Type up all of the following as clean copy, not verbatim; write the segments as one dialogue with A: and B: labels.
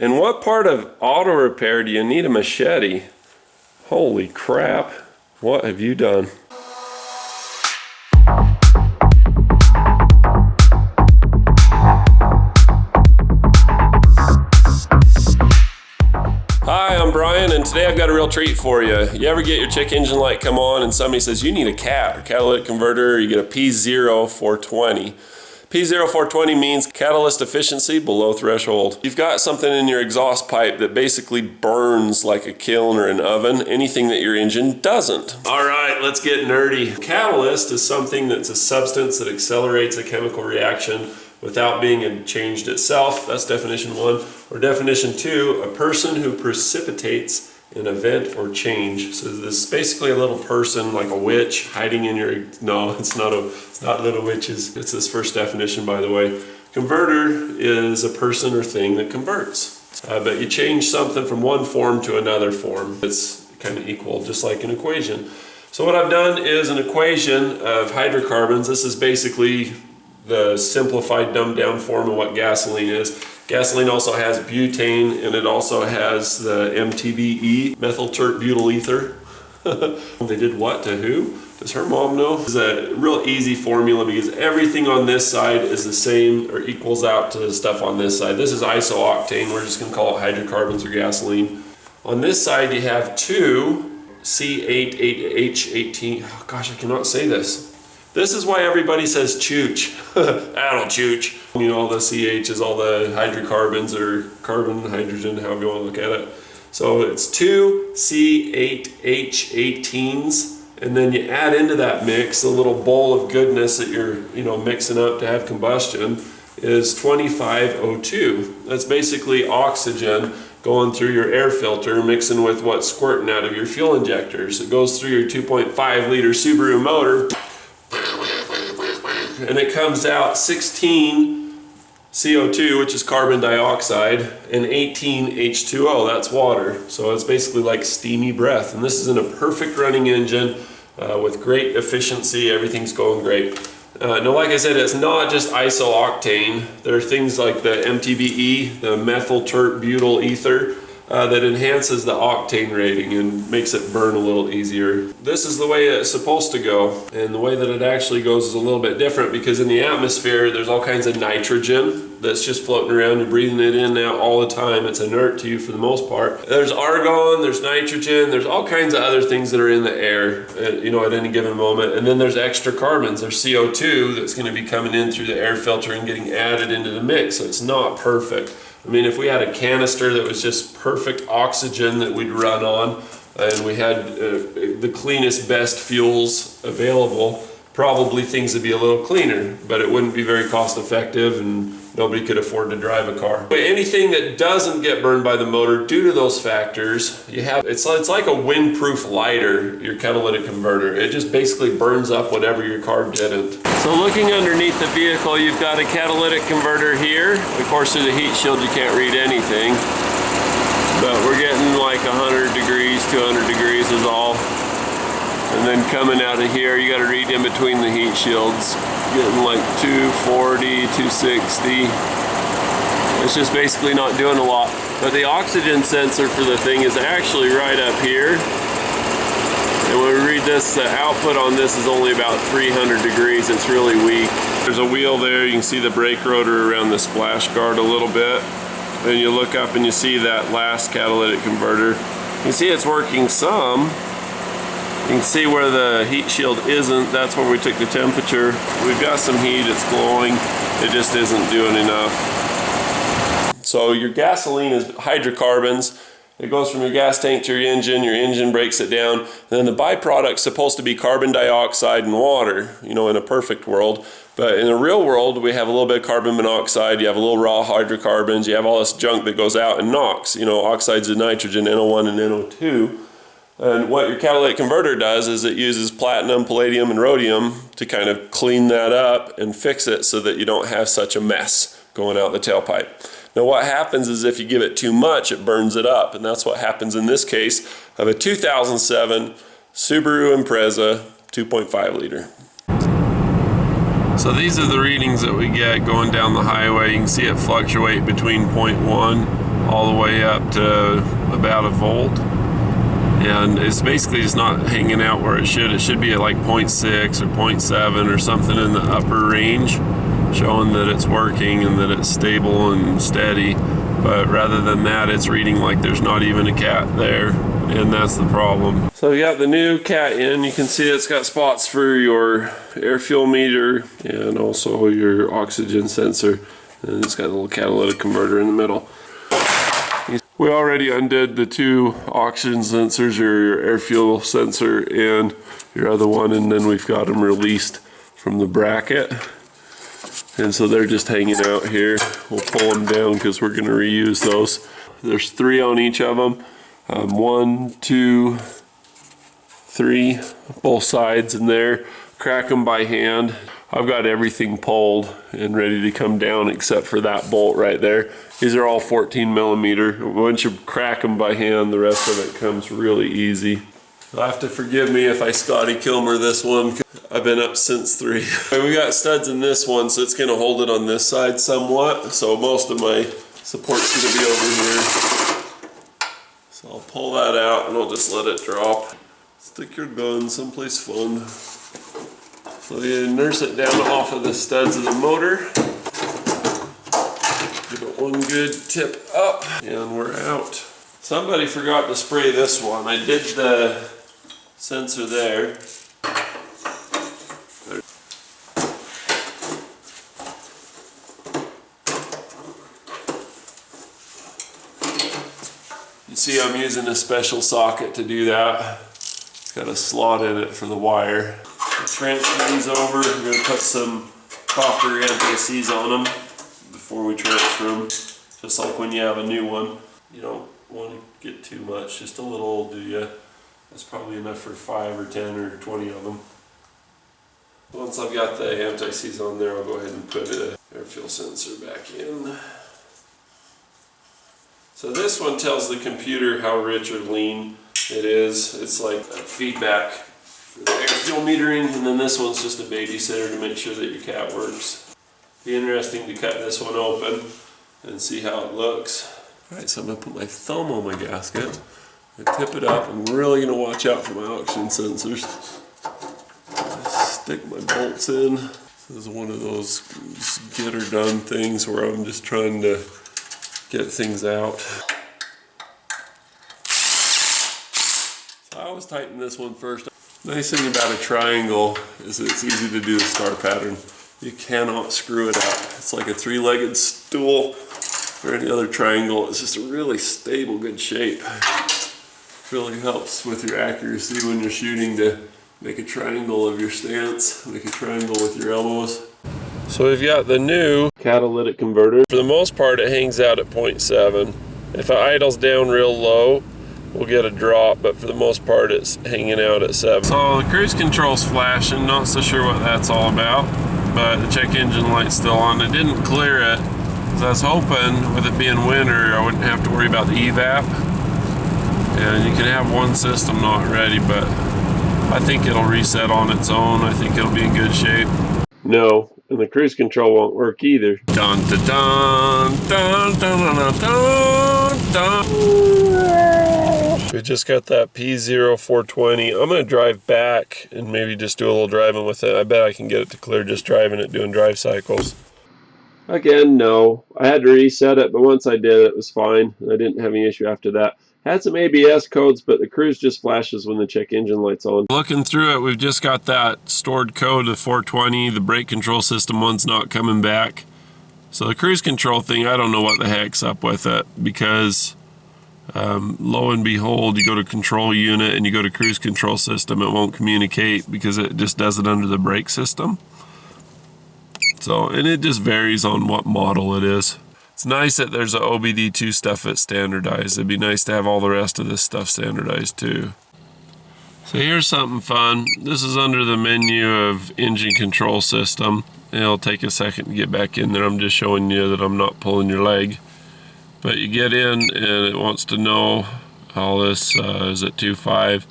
A: In what part of auto repair do you need a machete? Holy crap, what have you done? Hi, I'm Brian, and today I've got a real treat for you. You ever get your check engine light come on and somebody says you need a CAT, or catalytic converter, or you get a P0420. P0420 means catalyst efficiency below threshold. You've got something in your exhaust pipe that basically burns like a kiln or an oven, anything that your engine doesn't. All right, let's get nerdy. Catalyst is something that's a substance that accelerates a chemical reaction without being changed itself. That's definition 1. Or definition 2, a person who precipitates an event or change. So this is basically a little person, like a witch, hiding in your... No, it's not little witches. It's this first definition, by the way. Converter is a person or thing that converts. But you change something from one form to another form. It's kind of equal, just like an equation. So what I've done is an equation of hydrocarbons. This is basically the simplified, dumbed down form of what gasoline is. Gasoline also has butane, and it also has the MTBE, methyl tert butyl ether. They did what to who? Does her mom know? It's a real easy formula because everything on this side is the same or equals out to the stuff on this side. This is isooctane. We're just going to call it hydrocarbons or gasoline. On this side you have two C8H18. Oh gosh, I cannot say this. This is why everybody says chooch. I don't chooch. You know, all the CH is all the hydrocarbons or carbon, hydrogen, however you want to look at it. So it's two C8H18s, and then you add into that mix a little bowl of goodness that you're, mixing up to have combustion is 25O2. That's basically oxygen going through your air filter, mixing with what's squirting out of your fuel injectors. It goes through your 2.5 liter Subaru motor, and it comes out 16 CO2, which is carbon dioxide, and 18 H2O, that's water. So it's basically like steamy breath. And this is in a perfect running engine with great efficiency. Everything's going great. Now, like I said, it's not just isooctane. There are things like the MTBE, the methyl tert butyl ether, that enhances the octane rating and makes it burn a little easier. This is the way it's supposed to go, and the way that it actually goes is a little bit different because in the atmosphere there's all kinds of nitrogen that's just floating around. You're breathing it in now all the time. It's inert to you for the most part. There's argon, there's nitrogen, there's all kinds of other things that are in the air at any given moment. And then there's extra carbons. There's CO2 that's going to be coming in through the air filter and getting added into the mix. So it's not perfect. I mean, if we had a canister that was just perfect oxygen that we'd run on, and we had the cleanest, best fuels available, probably things would be a little cleaner, but it wouldn't be very cost effective and nobody could afford to drive a car. But anything that doesn't get burned by the motor due to those factors, it's like a windproof lighter, your catalytic converter. It just basically burns up whatever your car didn't. So looking underneath the vehicle, you've got a catalytic converter here. Of course, through the heat shield you can't read anything, but we're getting like 100 degrees, 200 degrees is all. And then coming out of here, you got to read in between the heat shields, getting like 240, 260. It's just basically not doing a lot. But the oxygen sensor for the thing is actually right up here. And when we read this, the output on this is only about 300 degrees. It's really weak. There's a wheel there. You can see the brake rotor around the splash guard a little bit. Then you look up and you see that last catalytic converter. You can see it's working some. You can see where the heat shield isn't. That's where we took the temperature. We've got some heat, it's glowing. It just isn't doing enough. So your gasoline is hydrocarbons. It goes from your gas tank to your engine breaks it down. And then the byproduct's supposed to be carbon dioxide and water, in a perfect world. But in the real world, we have a little bit of carbon monoxide, you have a little raw hydrocarbons, you have all this junk that goes out and NOx, oxides of nitrogen, NO1 and NO2. And what your catalytic converter does is it uses platinum, palladium, and rhodium to kind of clean that up and fix it so that you don't have such a mess going out the tailpipe. Now what happens is if you give it too much, it burns it up, and that's what happens in this case of a 2007 Subaru Impreza 2.5 liter. So these are the readings that we get going down the highway. You can see it fluctuate between 0.1 all the way up to about a volt. And it's basically just not hanging out where it should. It should be at like 0.6 or 0.7 or something in the upper range, showing that it's working and that it's stable and steady. But rather than that, it's reading like there's not even a cat there, and that's the problem. So we got the new cat in. You can see it's got spots for your air fuel meter and also your oxygen sensor. And it's got a little catalytic converter in the middle. We already undid the two oxygen sensors, your air fuel sensor and your other one, and then we've got them released from the bracket. And so they're just hanging out here. We'll pull them down because we're going to reuse those. There's 3 on each of them. 1, 2, 3, both sides in there. Crack them by hand. I've got everything pulled and ready to come down except for that bolt right there. These are all 14 millimeter. Once you crack them by hand, the rest of it comes really easy. You'll have to forgive me if I Scotty Kilmer this one. I've been up since 3. We got studs in this one, so it's gonna hold it on this side somewhat. So most of my support's gonna be over here. So I'll pull that out and I'll just let it drop. Stick your gun someplace fun. So you nurse it down off of the studs of the motor. Give it one good tip up and we're out. Somebody forgot to spray this one. I did the sensor there. You see I'm using a special socket to do that. It's got a slot in it for the wire. Transfer these over. We're going to put some copper anti-seize on them before we transfer them. Just like when you have a new one. You don't want to get too much, just a little, do you? That's probably enough for 5 or 10 or 20 of them. Once I've got the anti-seize on there, I'll go ahead and put an air fuel sensor back in. So this one tells the computer how rich or lean it is. It's like a feedback for the air fuel metering, and then this one's just a babysitter to make sure that your cat works. Be interesting to cut this one open and see how it looks. Alright, so I'm going to put my thumb on my gasket and tip it up. I'm really going to watch out for my oxygen sensors. Just stick my bolts in. This is one of those get her done things where I'm just trying to get things out. So I always tighten this one first. Nice thing about a triangle is that it's easy to do the star pattern. You cannot screw it up. It's like a 3-legged stool or any other triangle. It's just a really stable, good shape. Really helps with your accuracy when you're shooting to make a triangle of your stance, make a triangle with your elbows. So we've got the new catalytic converter. For the most part, it hangs out at 0.7. If it idles down real low, we'll get a drop, but for the most part, it's hanging out at 7. So the cruise control's flashing, not so sure what that's all about, but the check engine light's still on. It didn't clear it, because I was hoping with it being winter, I wouldn't have to worry about the evap. And you can have one system not ready, but I think it'll reset on its own. I think it'll be in good shape. No, and the cruise control won't work either. Dun dun dun dun dun dun dun dun. We just got that P0420. I'm gonna drive back and maybe just do a little driving with it. I bet I can get it to clear just driving it, doing drive cycles. Again, no. I had to reset it, but once I did, it was fine. I didn't have any issue after that. Had some ABS codes, but the cruise just flashes when the check engine light's on. Looking through it, we've just got that stored code of 420. The brake control system one's not coming back. So the cruise control thing, I don't know what the heck's up with it, because lo and behold, you go to control unit and you go to cruise control system, it won't communicate because it just does it under the brake system. So, and it just varies on what model it is. It's nice that there's a OBD2 stuff that's standardized. It'd be nice to have all the rest of this stuff standardized too. So here's something fun. This is under the menu of engine control system. It'll take a second to get back in there. I'm just showing you that I'm not pulling your leg. But you get in and it wants to know all this is at 2.5,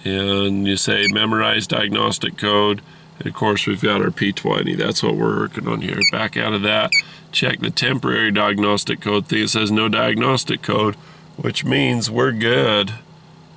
A: and you say memorize diagnostic code, And of course, we've got our P20. That's what we're working on here. Back out of that, check the temporary diagnostic code thing. It says no diagnostic code, which means we're good.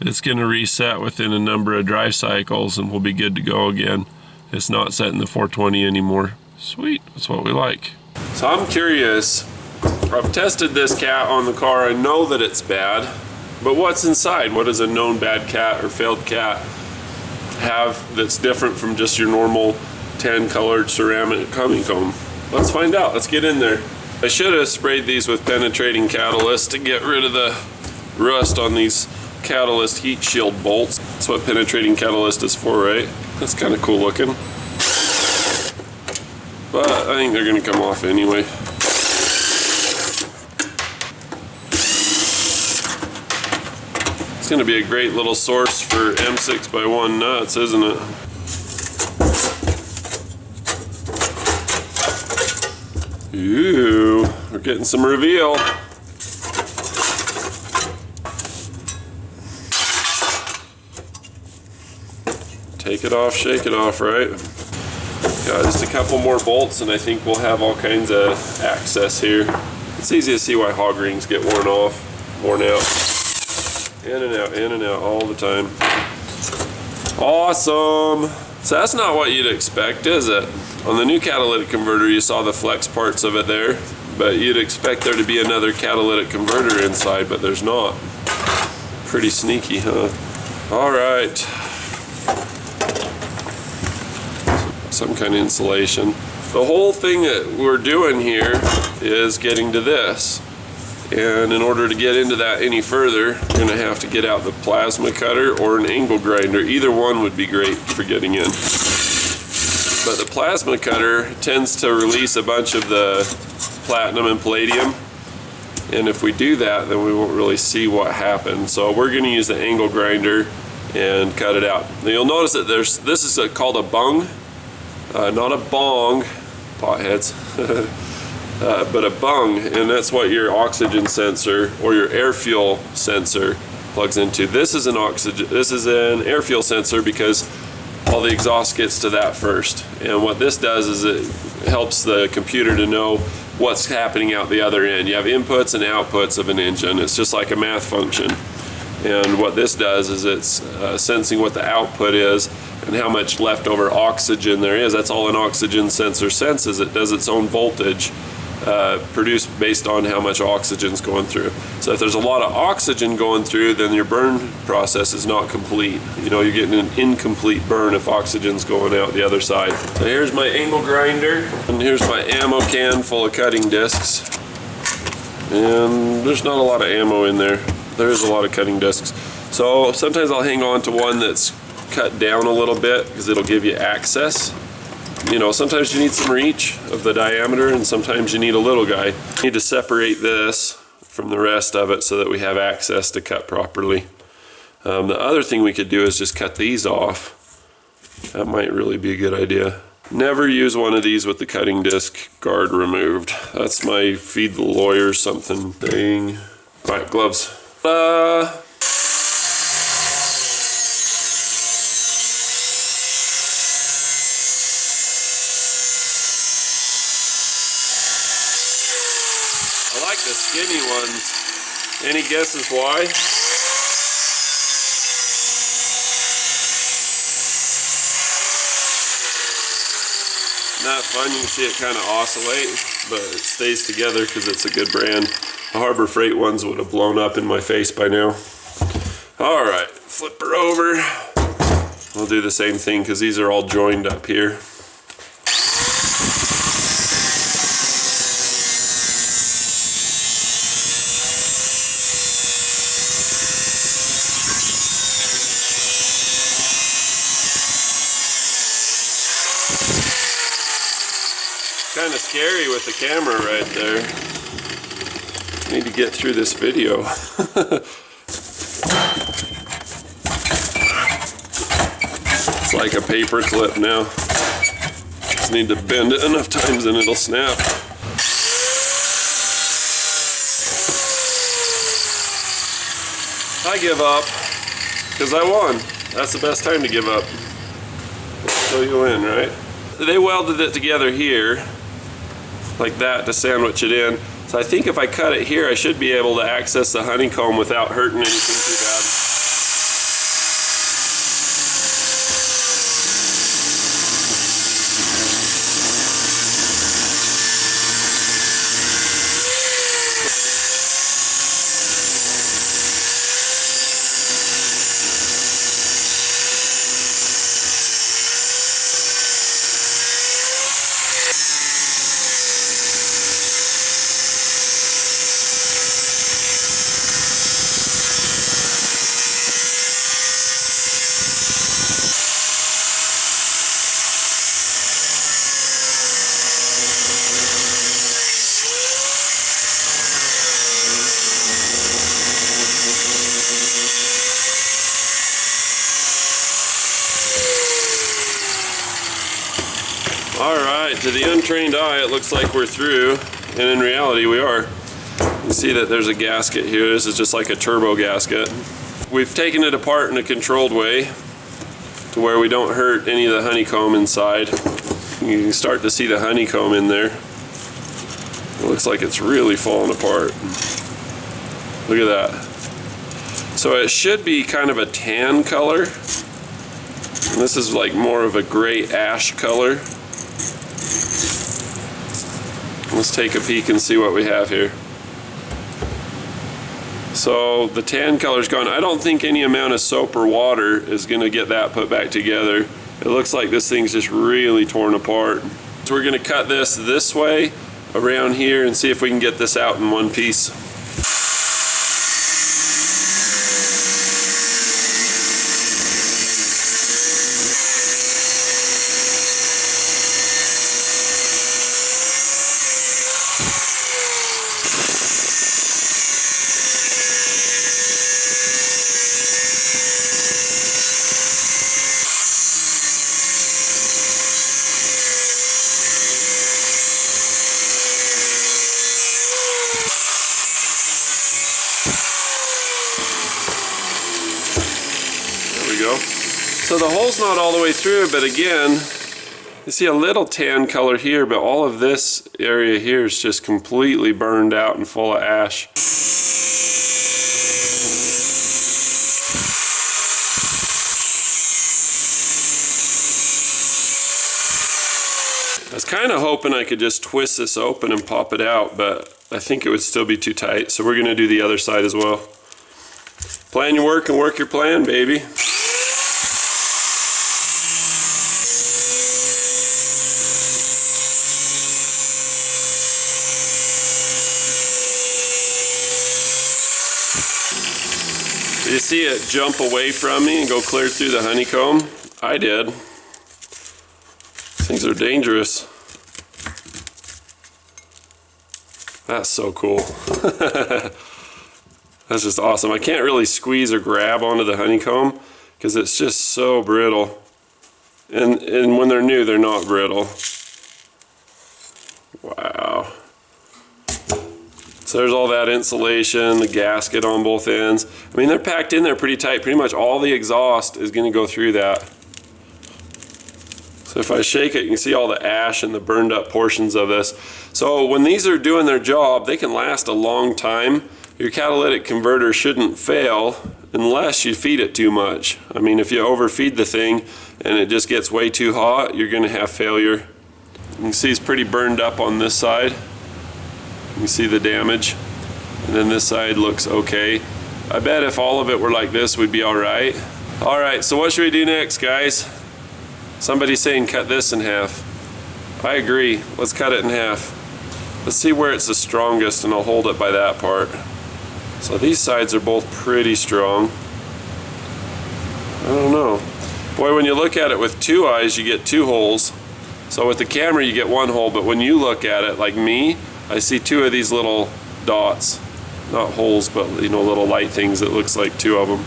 A: It's going to reset within a number of drive cycles and we'll be good to go again. It's not set in the 420 anymore. Sweet, that's what we like. So I'm curious, I've tested this cat on the car. I know that it's bad, but what's inside? What does a known bad cat or failed cat have that's different from just your normal tan colored ceramic honeycomb? Let's find out. Let's get in there. I should have sprayed these with penetrating catalyst to get rid of the rust on these catalyst heat shield bolts. That's what penetrating catalyst is for, right? That's kind of cool looking, but I think they're gonna come off anyway. It's gonna be a great little source for M6x1 nuts, isn't it? Ooh, we're getting some reveal. Take it off, shake it off, right? Got just a couple more bolts and I think we'll have all kinds of access here. It's easy to see why hog rings get worn out. In and out all the time. Awesome. So that's not what you'd expect, is it? On the new catalytic converter, you saw the flex parts of it there, but you'd expect there to be another catalytic converter inside, but there's not. Pretty sneaky, huh? All right. Some kind of insulation. The whole thing that we're doing here is getting to this. And in order to get into that any further, you're gonna have to get out the plasma cutter or an angle grinder. Either one would be great for getting in. But the plasma cutter tends to release a bunch of the platinum and palladium. And if we do that, then we won't really see what happened. So we're gonna use the angle grinder and cut it out. Now you'll notice that this is called a bung. Not a bong, potheads, but a bung, and that's what your oxygen sensor or your air fuel sensor plugs into. This is an air fuel sensor because all the exhaust gets to that first. And what this does is it helps the computer to know what's happening out the other end. You have inputs and outputs of an engine. It's just like a math function. And what this does is it's sensing what the output is and how much leftover oxygen there is. That's all an oxygen sensor senses. It does its own voltage produced based on how much oxygen is going through. So if there's a lot of oxygen going through, then your burn process is not complete. You know, you're getting an incomplete burn if oxygen's going out the other side. So here's my angle grinder, and here's my ammo can full of cutting discs. And there's not a lot of ammo in there. There's a lot of cutting discs. So sometimes I'll hang on to one that's cut down a little bit because it'll give you access. You know, sometimes you need some reach of the diameter and sometimes you need a little guy. You need to separate this from the rest of it so that we have access to cut properly. The other thing we could do is just cut these off. That might really be a good idea. Never use one of these with the cutting disc guard removed. That's my feed the lawyer something thing. All right, gloves. I like the skinny ones. Any guesses why? Not fun. You can see it kind of oscillate, but it stays together because it's a good brand. The Harbor Freight ones would have blown up in my face by now. All right, flip her over. We'll do the same thing because these are all joined up here. Kind of scary with the camera right there. Need to get through this video. It's like a paper clip now. Just need to bend it enough times and it'll snap. I give up because I won. That's the best time to give up. so you win, right? They welded it together here, like that, to sandwich it in. So I think if I cut it here, I should be able to access the honeycomb without hurting anything too bad. Alright, to the untrained eye it looks like we're through, and in reality we are. You can see that there's a gasket here. This is just like a turbo gasket. We've taken it apart in a controlled way to where we don't hurt any of the honeycomb inside. You can start to see the honeycomb in there. It looks like it's really falling apart. Look at that. So it should be kind of a tan color. And this is like more of a gray ash color. Let's take a peek and see what we have here. So the tan color's gone. I don't think any amount of soap or water is going to get that put back together. It looks like this thing's just really torn apart. So we're going to cut this way around here and see if we can get this out in one piece. So the hole's not all the way through, but again, you see a little tan color here, but all of this area here is just completely burned out and full of ash. I was kind of hoping I could just twist this open and pop it out, but I think it would still be too tight, so we're going to do the other side as well. Plan your work and work your plan, baby. Did you see it jump away from me and go clear through the honeycomb? I did. Things are dangerous. That's so cool. That's just awesome. I can't really squeeze or grab onto the honeycomb because it's just so brittle. And when they're new, they're not brittle. Wow. So there's all that insulation, the gasket on both ends. I mean, they're packed in there pretty tight. Pretty much all the exhaust is going to go through that. So if I shake it, you can see all the ash and the burned up portions of this. So when these are doing their job, they can last a long time. Your catalytic converter shouldn't fail unless you feed it too much. I mean, if you overfeed the thing and it just gets way too hot, you're going to have failure. You can see it's pretty burned up on this side. You see the damage, and then this side looks okay. I bet if all of it were like this, we'd be all right. All right, so what should we do next, guys? Somebody's saying cut this in half. I agree, let's cut it in half. Let's see where it's the strongest, and I'll hold it by that part. So these sides are both pretty strong. I don't know. Boy, when you look at it with two eyes, you get two holes. So with the camera, you get one hole, but when you look at it, like me, I see two of these little dots, not holes, but you know, little light things that looks like two of them.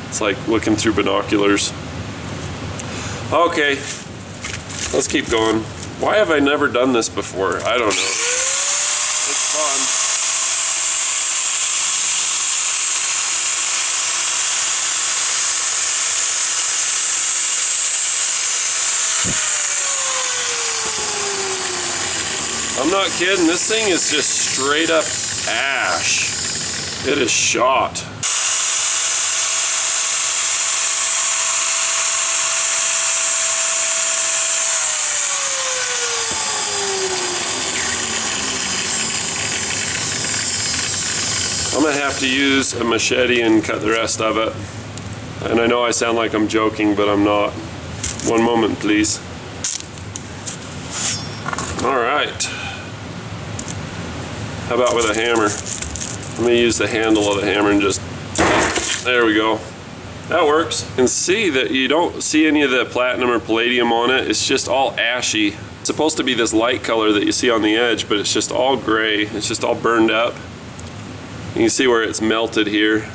A: It's like looking through binoculars. Okay, let's keep going. Why have I never done this before? I don't know. It's fun. not kidding. This thing is just straight up ash. It is shot. I'm gonna have to use a machete and cut the rest of it. And I know I sound like I'm joking, but I'm not. One moment, please. All right. How about with a hammer? Let me use the handle of the hammer and just, there we go. That works. You can see that you don't see any of the platinum or palladium on it. It's just all ashy. It's supposed to be this light color that you see on the edge, but it's just all gray. It's just all burned up. You can see where it's melted here.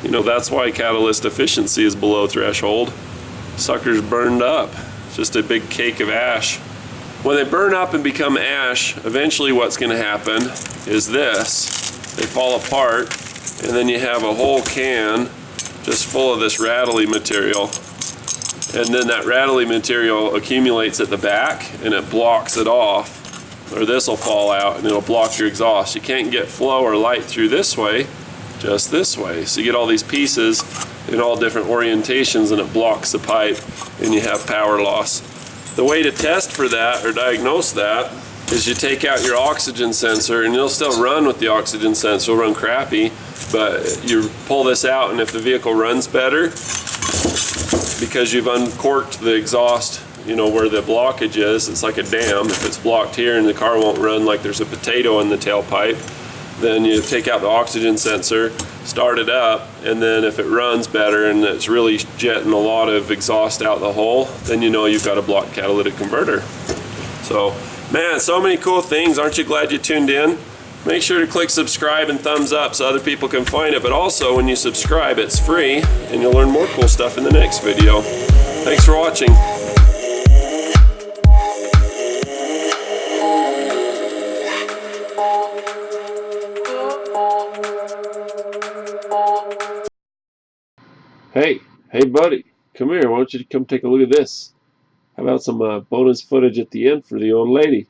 A: You know, that's why catalyst efficiency is below threshold. Sucker's burned up. It's just a big cake of ash. When they burn up and become ash, eventually what's going to happen is this. They fall apart, and then you have a whole can just full of this rattly material. And then that rattly material accumulates at the back, and it blocks it off. Or this will fall out, and it'll block your exhaust. You can't get flow or light through this way, just this way. So you get all these pieces in all different orientations, and it blocks the pipe, and you have power loss. The way to test for that or diagnose that is you take out your oxygen sensor, and you'll still run with the oxygen sensor, it'll run crappy, but you pull this out, and if the vehicle runs better, because you've uncorked the exhaust, you know, where the blockage is, it's like a dam. If it's blocked here and the car won't run like there's a potato in the tailpipe, then you take out the oxygen sensor, start it up, and then if it runs better and it's really jetting a lot of exhaust out the hole, then you know you've got a blocked catalytic converter. So, man, so many cool things. Aren't you glad you tuned in? Make sure to click subscribe and thumbs up so other people can find it. But also, when you subscribe, it's free, and you'll learn more cool stuff in the next video. Thanks for watching. Hey buddy, come here. Why don't you come take a look at this? How about some bonus footage at the end for the old lady?